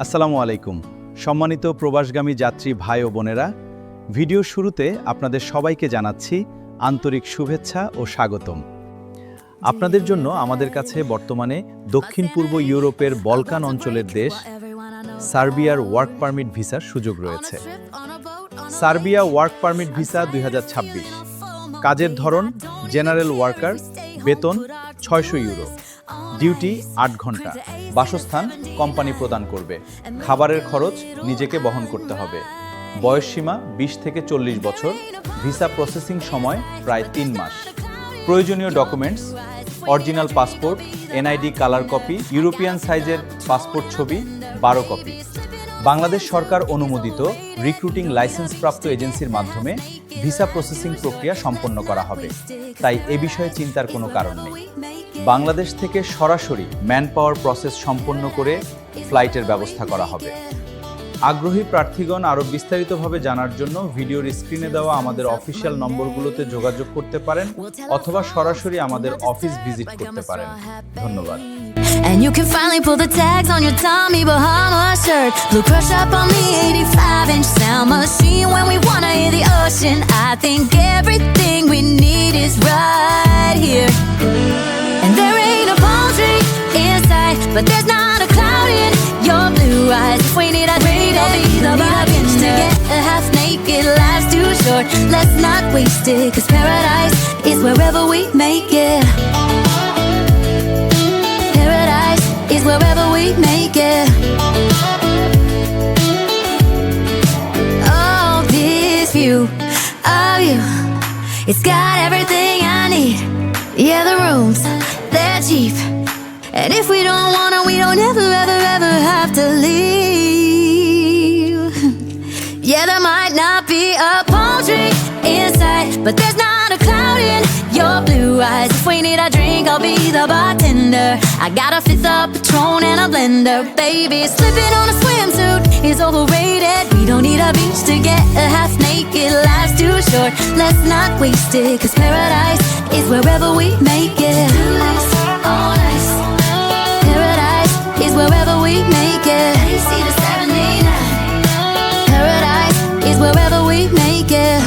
আসসালামু আলাইকুম সম্মানিত প্রবাসগামী যাত্রী ভাই ও বোনেরা, ভিডিও শুরুতে আপনাদের সবাইকে জানাচ্ছি আন্তরিক শুভেচ্ছা ও স্বাগতম। আপনাদের জন্য আমাদের কাছে বর্তমানে দক্ষিণ পূর্ব ইউরোপের বলকান অঞ্চলের দেশ সার্বিয়ার ওয়ার্ক পারমিট ভিসার সুযোগ রয়েছে। সার্বিয়া ওয়ার্ক পারমিট ভিসা 2026, কাজের ধরন জেনারেল ওয়ার্কার, বেতন 600 ইউরো, ডিউটি 8 ঘন্টা, বাসস্থান কোম্পানি প্রদান করবে, খাবারের খরচ নিজেকে বহন করতে হবে। বয়সসীমা 20 থেকে 40 বছর, ভিসা প্রসেসিং সময় প্রায় 3 মাস। প্রয়োজনীয় documents: original passport, NID colour copy, European সাইজের পাসপোর্ট ছবি 12 কপি। বাংলাদেশ সরকার অনুমোদিত রিক্রুটিং লাইসেন্সপ্রাপ্ত এজেন্সির মাধ্যমে ভিসা প্রসেসিং প্রক্রিয়া সম্পন্ন করা হবে, তাই এ বিষয়ে চিন্তার কোনো কারণ নেই। বাংলাদেশ থেকে সরাসরি ম্যান পাওয়ার প্রসেস সম্পন্ন করে ফ্লাইটের ব্যবস্থা করা হবে। আগ্রহী প্রার্থীগণ আরও বিস্তারিতভাবে জানার জন্য ভিডিওর স্ক্রিনে দেওয়া আমাদের অফিসিয়াল নম্বরগুলোতে যোগাযোগ করতে পারেন অথবা সরাসরি আমাদের অফিস ভিজিট করতে পারেন। ধন্যবাদ। And you can finally pull the tags on your Tommy Bahama shirt. Blue crush up on the 85-inch sound machine. When we wanna hear the ocean, I think everything we need is right here. And there ain't a palm tree in sight, but there's not a cloud in your blue eyes. If we need a dream, I'll be the bitch to get a half naked. Life's too short, let's not waste it, 'cause paradise is wherever we make it. Is wherever we make it. Oh, this view of you, it's got everything I need. Yeah, the rooms, they're cheap, and if we don't wanna, we don't ever, ever, ever have to leave. Yeah, there might not be a palm tree inside, but there's not a cloud in your blue eyes. If we need a drink, I'll be the bartender. I got a fifth of Patron and a blender. Baby, slipping on a swimsuit is overrated. We don't need a beach to get a half naked. Life's too short, let's not waste it, 'cause paradise is wherever we make it. Oh, nice. Paradise is wherever we make it. See the 79. Paradise is wherever we make it.